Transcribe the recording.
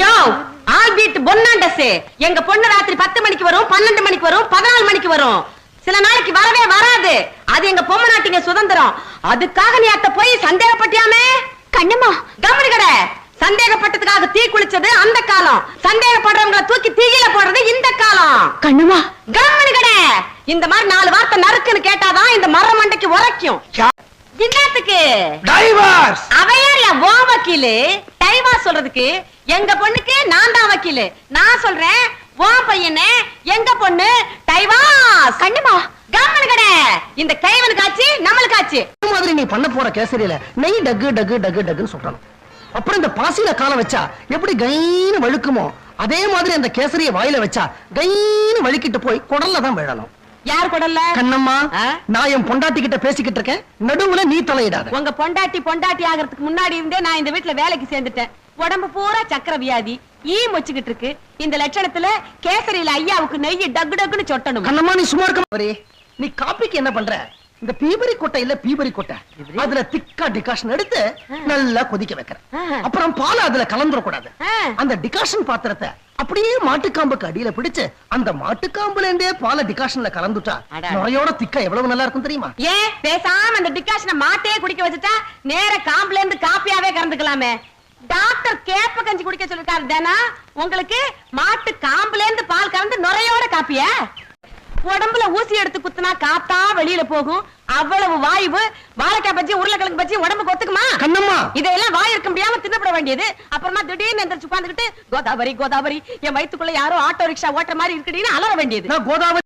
யோ ஆல்பீட் பொன்னாண்டஸ் எங்க பொண்ணு ராத்திரி 10 மணிக்கு வரும், 12 மணிக்கு வரும், 14 மணிக்கு வரும். சில நாளைக்கு வரவே வராது. அது எங்க பொம்மை நாட்டிங்க சுதந்திரம். அதுக்காக நீ அத்த போய் சந்தேகப்பட்டியாமே? கண்ணம்மா கவனி கடை. சந்தேகப்பட்டதுக்காக தீ குளிச்சது அந்த காலம். சந்தேகப்படுறவங்களை தூக்கி தீயில போடுறது இந்த காலம். கண்ணம்மா கவனி கடை. இந்த மாதிரி 4 வார்த்தை நறுக்குன்னு கேட்டாதான் இந்த மர மண்டைக்கு உரைக்கும். என்னத்துக்கு டைவர்ஸ்? அவையாரியா ஓ வக்கீலு? டைவர்ஸ் சொல்றதுக்கு எங்க பொண்ணுக்கு நான் தான் வக்கீலு. நான் சொல்றேன் ஓ பையனே எங்க பொண்ணு டைவர்ஸ். கண்ணம்மா கவனி கடை. இந்த கைவனுக்கு ஆச்சு நம்மளுக்கு ஆச்சு. இந்த மாதிரி நீ பண்ண போற கேசரியில நெய் டக்கு டக்கு டக்கு டக்குன்னு சொல்றணும். அப்புறம் இந்த பாசியில கால வச்சா எப்படி கைன்னு வழுக்குமோ அதே மாதிரி அந்த கேசரிய வாயில வச்சா கைன்னு வழுக்கிட்டு போய் குடல்ல தான் விழணும். யார் கொடல்ல? கண்ணம்மா, நான் என் பொண்டாட்டி கிட்ட பேசிக்கிட்டு இருக்கேன், நடுவுல நீ தலையிடாத. உங்க பொண்டாட்டி ஆகிறதுக்கு முன்னாடி இருந்தே நான் இந்த வீட்டுல வேலைக்கு சேர்ந்துட்டேன். உடம்பு பூரா சக்கர வியாதி, ஈ மொச்சுக்கிட்டு இருக்கு. இந்த லட்சணத்துல கேசரியில ஐயாவுக்கு நெய் டக்கு டக்குன்னு சொட்டணும். கண்ணம்மா நீ சும்மா இருக்க. நீ காப்பிக்கு என்ன பண்ற? இந்த பீபரி கொட்டை இல்ல பீபரி கொட்டை, அதுல திக்கா டிகாஷன் எடுத்து நல்லா கொதிக்க வைக்கிறேன். அப்புறம் பால் அதுல கலந்துர கூடாது. அந்த டிகாஷன் பாத்திரத்தை அப்படியே மாட்டுக்காம்புக்கு அடியில பிடிச்சு அந்த மாட்டுக்காம்புல இருந்தே பால டிகாஷன்ல கலந்துட்டா நுரையோட திக்கா எவ்வளவு நல்லா இருக்கும் தெரியுமா? ஏன் பேசாம அந்த டிகாஷனை மாட்டே குடிக்க வச்சுட்டா நேர காம்புல இருந்து காப்பியாவே கறந்துக்கலாமே. டாக்டர் கேப்ப கஞ்சி குடிக்க சொல்லிருக்காரு தானா? உங்களுக்கு மாட்டு காம்புல இருந்து பால் கறந்து நுரையோட காப்பியா? உடம்புல ஊசி எடுத்து குத்துனா காத்தா வெளியில போகும். அவ்வளவு வாய்வு. வாழைக்காய் பச்சி உருளைக்கிழங்கு பச்சி உடம்புக்கு ஒத்துக்குமா? கண்ணம்மா இதெல்லாம் வாய் இருக்க முடியாம தின்னப்பட வேண்டியது. அப்புறமா திடீர்னு எந்திரிச்சு உட்கார்ந்துகிட்டு கோதாவரி கோதாவரி என் வயித்துக்குள்ள யாரோ ஆட்டோ ரிக்ஷா ஓட்டுற மாதிரி இருக்குன்னு அலற வேண்டியது. கோதாவரி